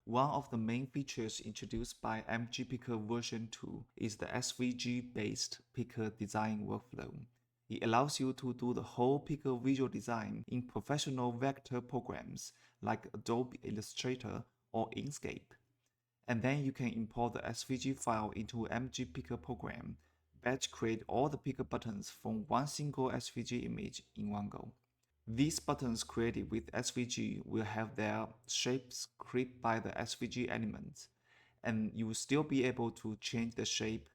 One of the main features introduced by MGPicker version 2 is the SVG-based Picker Design Workflow. It allows you to do the whole Picker visual design in professional vector programs like Adobe Illustrator or Inkscape. And then you can import the SVG file into MGPicker program, batch create all the picker buttons from one single SVG image in one go. These buttons created with SVG will have their shapes clipped by the SVG elements, and you will still be able to change the shape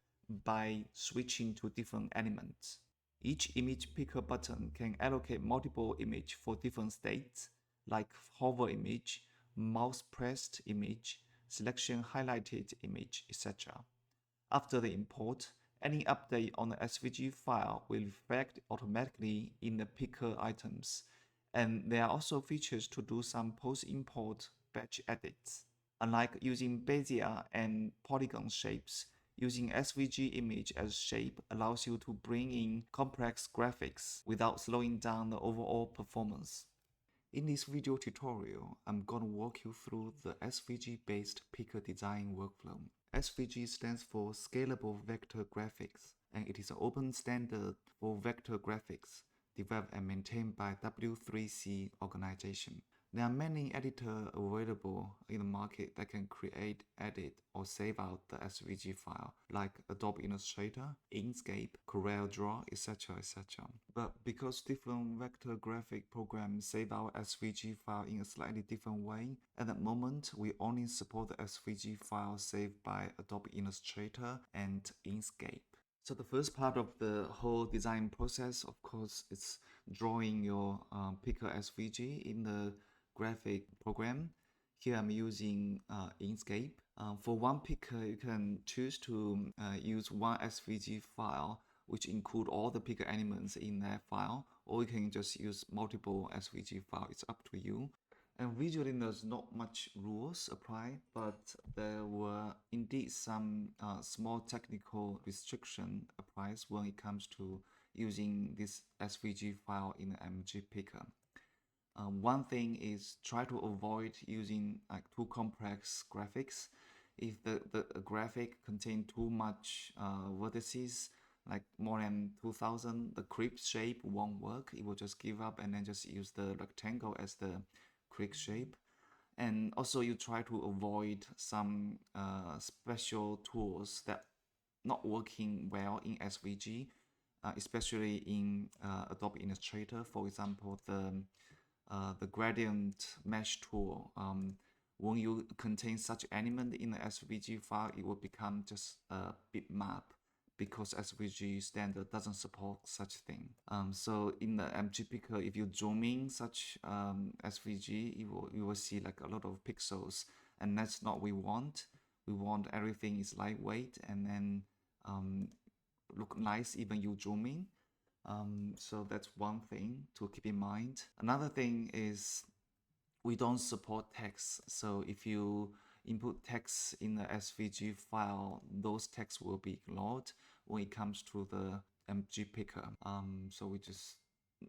by switching to different elements. Each image picker button can allocate multiple images for different states, like hover image, mouse pressed image, selection highlighted image, etc. After the import, any update on the SVG file will reflect automatically in the picker items, and there are also features to do some post-import batch edits. Unlike using Bezier and polygon shapes, using SVG image as shape allows you to bring in complex graphics without slowing down the overall performance. In this video tutorial, I'm going to walk you through the SVG-based Picker Design Workflow. SVG stands for Scalable Vector Graphics, and it is an open standard for vector graphics developed and maintained by W3C organization. There are many editors available in the market that can create, edit, or save out the SVG file, like Adobe Illustrator, Inkscape, CorelDRAW, etc. etc. But because different vector graphic programs save out SVG file in a slightly different way, at the moment we only support the SVG file saved by Adobe Illustrator and Inkscape. So the first part of the whole design process, of course, is drawing your Picker SVG in the graphic program. Here I'm using Inkscape. For one picker, you can choose to use one SVG file which include all the picker elements in that file, or you can just use multiple SVG files. It's up to you. And visually there's not much rules apply, but there were indeed some small technical restriction applies when it comes to using this SVG file in the MGPicker. One thing is try to avoid using like too complex graphics. If the graphic contain too much vertices, like more than 2000, the creep shape won't work. It will just give up and then just use the rectangle as the creep shape. And also you try to avoid some special tools that not working well in SVG, especially in Adobe Illustrator. For example, the gradient mesh tool. When you contain such element in the SVG file, it will become just a bitmap because SVG standard doesn't support such thing. So in the MGPicker, if you zoom in such SVG, you will see like a lot of pixels, and that's not what we want. We want everything is lightweight and then look nice even you zoom in. So that's one thing to keep in mind. Another thing is we don't support text. So if you input text in the SVG file, those texts will be ignored when it comes to the MGPicker. So we just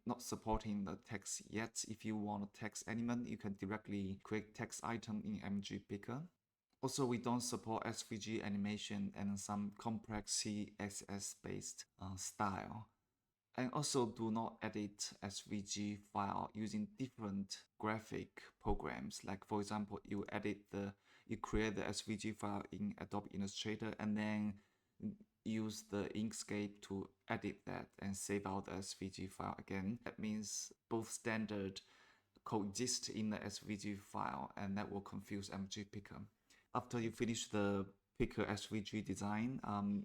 not supporting the text yet. If you want a text element, you can directly create text item in MGPicker. Also, we don't support SVG animation and some complex CSS-based style. And also do not edit SVG file using different graphic programs. Like for example, you create the SVG file in Adobe Illustrator and then use the Inkscape to edit that and save out the SVG file again. That means both standard coexist in the SVG file, and that will confuse MGPicker. After you finish the Picker SVG design,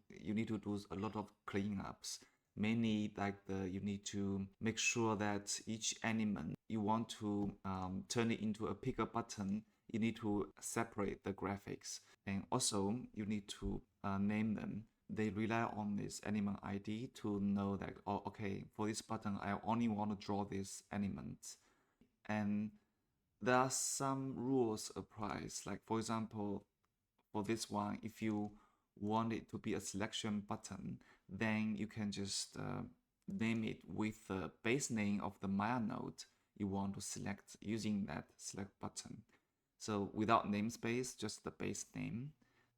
you need to do a lot of cleanups. Mainly like you need to make sure that each element you want to turn it into a picker button, you need to separate the graphics. And also you need to name them. They rely on this element ID to know that, oh, okay, for this button, I only want to draw this element. And there are some rules applies. Like for example, for this one, if you want it to be a selection button, then you can just name it with the base name of the Maya node you want to select using that select button. So without namespace, just the base name.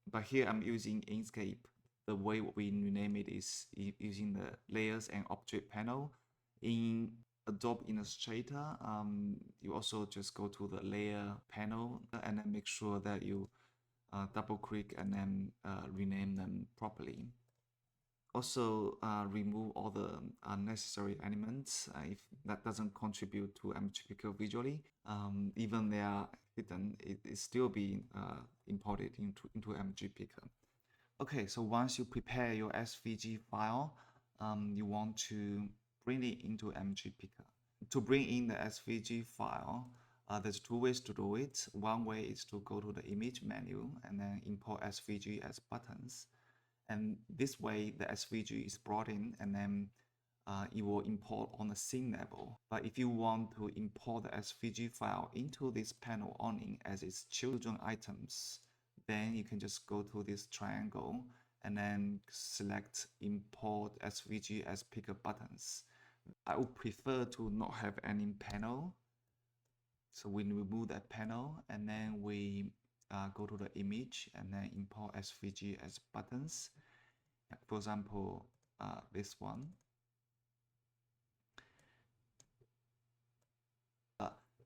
But here I'm using Inkscape. The way we rename it is using the layers and object panel. In Adobe Illustrator, you also just go to the layer panel and then make sure that you double click and then rename them properly. Also remove all the unnecessary elements if that doesn't contribute to MGPicker visually. Even they are hidden, it is still being imported into MGPicker. Okay, so once you prepare your SVG file, you want to bring it into MGPicker. To bring in the SVG file, there's two ways to do it. One way is to go to the image menu and then import SVG as buttons. And this way, the SVG is brought in and then it will import on the scene level. But if you want to import the SVG file into this panel only as its children items, then you can just go to this triangle and then select import SVG as picker buttons. I would prefer to not have any panel. So we remove that panel and then we go to the image and then import SVG as buttons. For example, this one.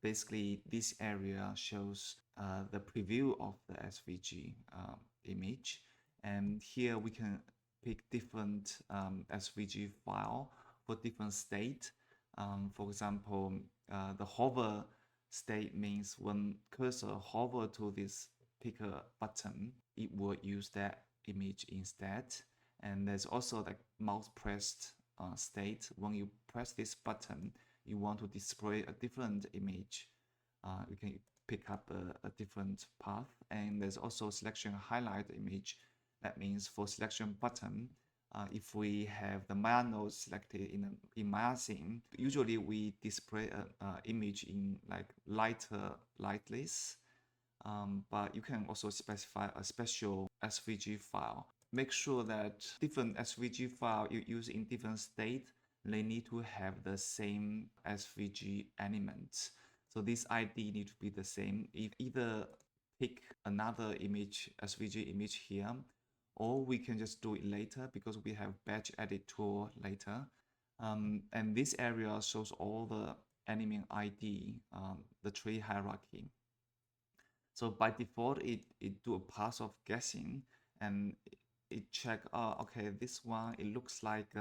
Basically, this area shows the preview of the SVG image. And here we can pick different SVG file for different state. For example, the hover state means when cursor hover to this picker button, it will use that image instead. And there's also like mouse pressed state. When you press this button, you want to display a different image. You can pick up a different path. And there's also selection highlight image. That means for selection button, if we have the Maya node selected in Maya scene, usually we display an image in like lighter light list. But you can also specify a special SVG file. Make sure that different SVG file you use in different state, they need to have the same SVG elements. So this ID need to be the same. If either pick another image, SVG image here, or we can just do it later because we have batch edit tool later. And this area shows all the element ID, the tree hierarchy. So by default, it do a pass of guessing and it check, okay, this one, it looks like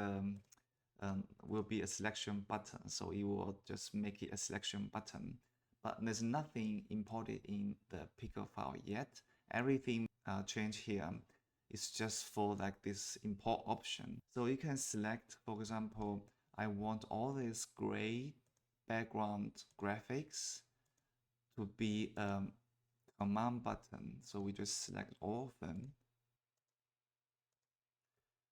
will be a selection button. So it will just make it a selection button. But there's nothing imported in the picker file yet. Everything changed here is just for like this import option. So you can select, for example, I want all this gray background graphics to be command button. So we just select all of them.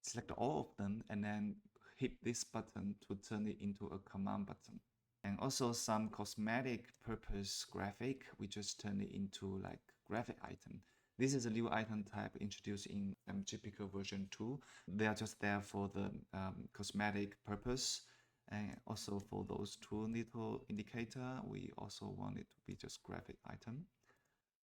Select all of them and then hit this button to turn it into a command button. And also some cosmetic purpose graphic, we just turn it into like graphic item. This is a new item type introduced in MGPicker version 2. They are just there for the cosmetic purpose. And also for those two little indicator, we also want it to be just graphic item.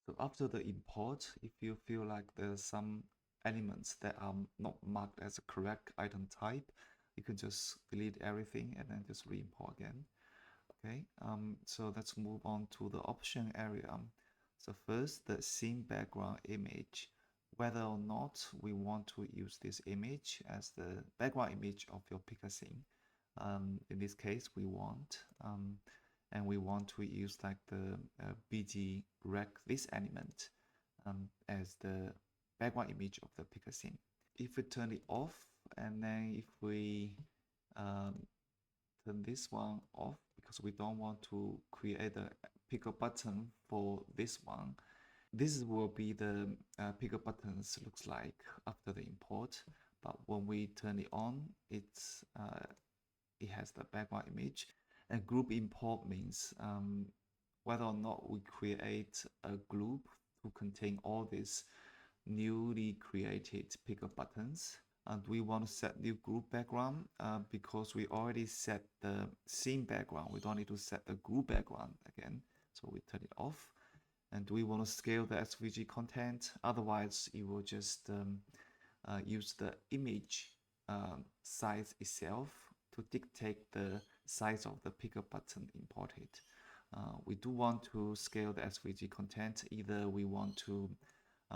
So after the import, if you feel like there's some elements that are not marked as a correct item type, you can just delete everything and then just re-import again. Okay, so let's move on to the option area. So first, the scene background image, whether or not we want to use this image as the background image of your picker scene. In this case, we want, and we want to use like the BG rec this element as the background image of the picker scene. If we turn it off, and then if we turn this one off, because we don't want to create a picker button for this one, this will be the picker buttons looks like after the import. But when we turn it on, it has the background image. And group import means whether or not we create a group to contain all these newly created picker buttons. And we want to set new group background because we already set the scene background. We don't need to set the group background again. So we turn it off. And do we want to scale the SVG content? Otherwise, it will just use the image size itself to dictate the size of the picker button imported. We do want to scale the SVG content. Either we want to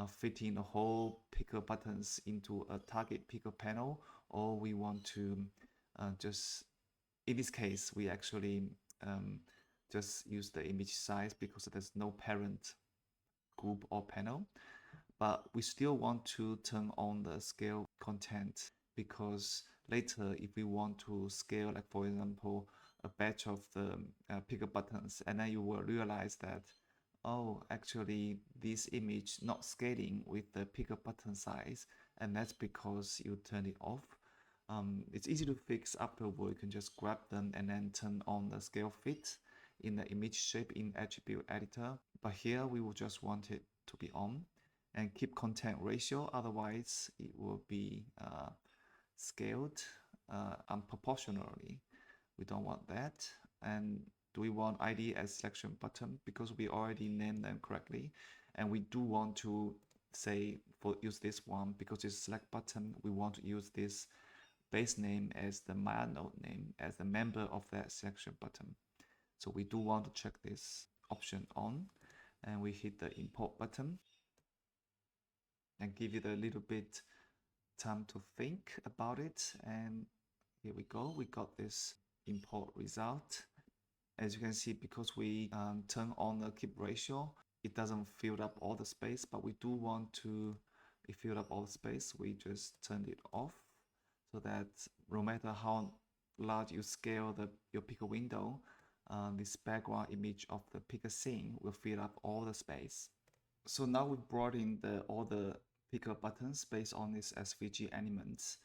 fit in the whole picker buttons into a target picker panel, or we want to just, in this case, we actually just use the image size because there's no parent group or panel. But we still want to turn on the scale content, because later if we want to scale, like for example, a batch of the picker buttons, and then you will realize that, oh, actually this image not scaling with the picker button size, and that's because you turn it off. It's easy to fix afterward. You can just grab them and then turn on the scale fit in the image shape in attribute editor. But here we will just want it to be on, and keep content ratio, otherwise it will be scaled unproportionally. We don't want that. And do we want ID as selection button? Because we already named them correctly, and we do want to say use this one because it's select button. We want to use this base name as the my node name as the member of that selection button. So we do want to check this option on, and we hit the import button and give it a little bit time to think about it. And here we go, we got this import result. As you can see, because we turn on the keep ratio, it doesn't fill up all the space, but we do want to fill up all the space. We just turn it off, so that no matter how large you scale your picker window, this background image of the picker scene will fill up all the space. So now we've brought in all the picker buttons based on these SVG elements.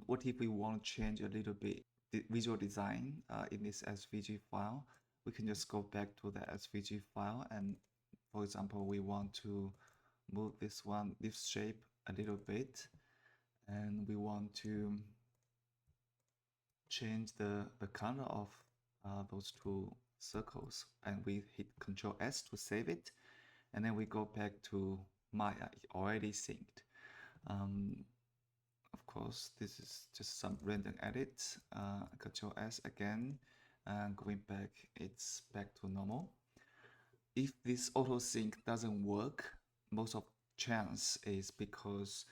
What if we want to change a little bit the visual design in this SVG file? We can just go back to the SVG file, and for example, we want to move this shape a little bit, and we want to change the color of those two circles, and we hit Ctrl S to save it, and then we go back to Maya. It already synced. Of course, this is just some random edit. Ctrl S again, and going back, it's back to normal. If this auto sync doesn't work, most of chance is because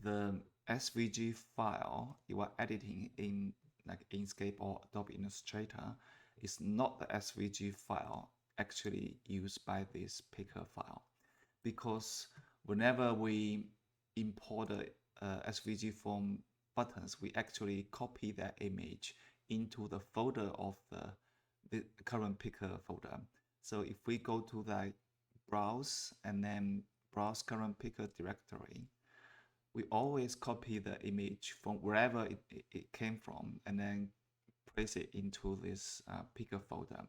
the SVG file you are editing in like Inkscape or Adobe Illustrator is not the SVG file actually used by this picker file. Because whenever we import the SVG from buttons, we actually copy that image into the folder of the current picker folder. So if we go to the browse and then browse current picker directory, we always copy the image from wherever it came from and then place it into this picker folder.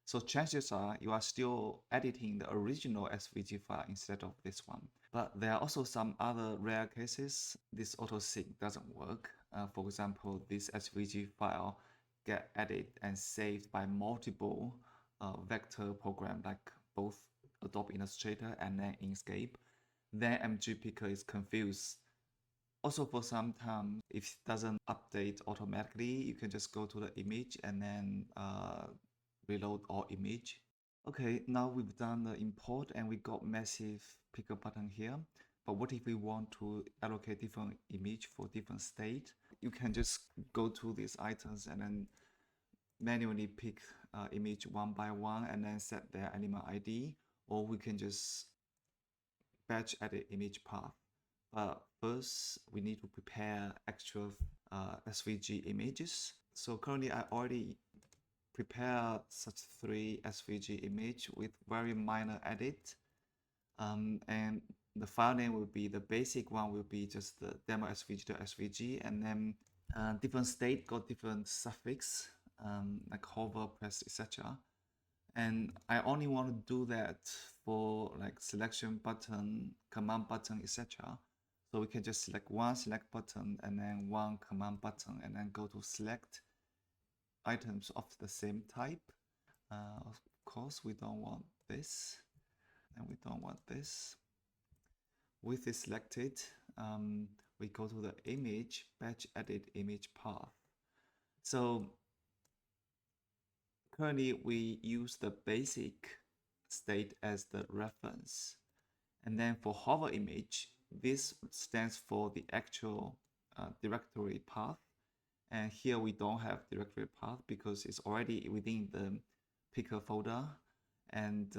So chances are you are still editing the original SVG file instead of this one. But there are also some other rare cases this auto sync doesn't work. For example, this SVG file get edited and saved by multiple vector programs like both Adobe Illustrator and then Inkscape. Then MGPicker is confused. Also, for some time, if it doesn't update automatically, you can just go to the image and then reload all image. Okay, now we've done the import and we got massive picker button here. But what if we want to allocate different image for different state? You can just go to these items and then manually pick image one by one and then set their element ID, or we can just batch edit image path. But first, we need to prepare actual SVG images. So currently, I already prepared such 3 SVG image with very minor edit. And the file name will be, the basic one will be just the demo SVG.svg, and then different state got different suffix, like hover, press, etc. And I only want to do that for like selection button, command button, etc. So we can just select one select button and then one command button and then go to select items of the same type. Of course, we don't want this. And don't want this. With this selected, we go to the image, batch edit image path. So currently we use the basic state as the reference. And then for hover image, this stands for the actual directory path. And here we don't have directory path because it's already within the picker folder. And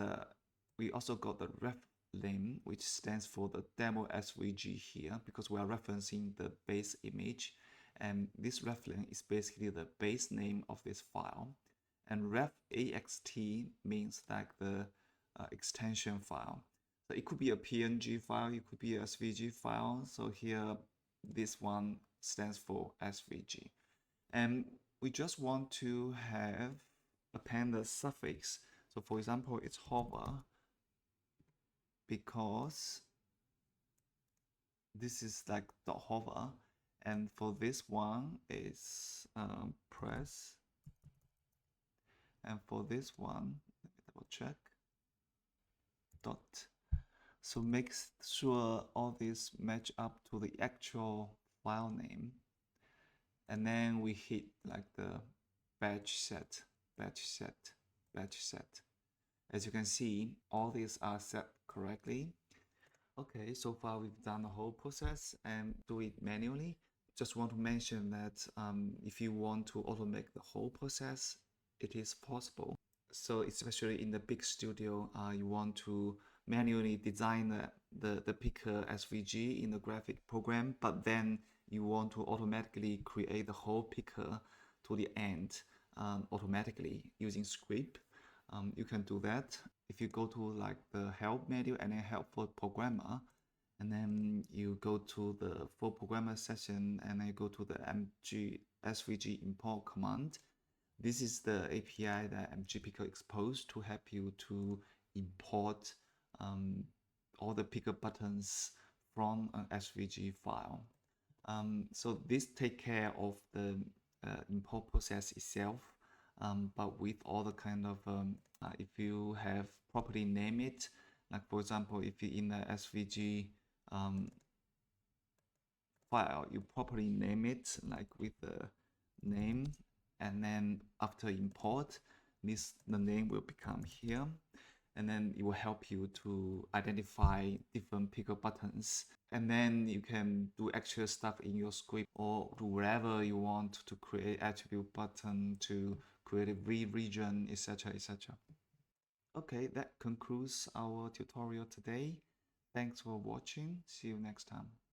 we also got the ref name, which stands for the demo SVG here, because we are referencing the base image. And this ref name is basically the base name of this file. And ref.axt means like the extension file. So it could be a PNG file, it could be a SVG file. So here, this one stands for SVG. And we just want to have append the suffix. So for example, it's hover, because this is like the hover. And for this one is press. And for this one, let me double check, dot. So make sure all these match up to the actual file name. And then we hit like the batch set, batch set, batch set. As you can see, all these are set correctly. Okay, so far we've done the whole process and do it manually. Just want to mention that if you want to automate the whole process, it is possible. So especially in the big studio, you want to manually design the picker SVG in the graphic program, but then you want to automatically create the whole picker to the end automatically using script. You can do that. If you go to like the help menu and then help for programmer, and then you go to the for programmer section and then you go to the SVG import command. This is the API that MGPicker exposed to help you to import all the picker buttons from an SVG file. So this take care of the import process itself, but with all the kind of, if you have properly name it, like for example, if you in the SVG file, you properly name it like with the name, and then after import, the name will become here, and then it will help you to identify different picker buttons, and then you can do extra stuff in your script or do whatever you want to create attribute button, to create a region, etc, etc. Okay, that concludes our tutorial today. Thanks for watching. See you next time.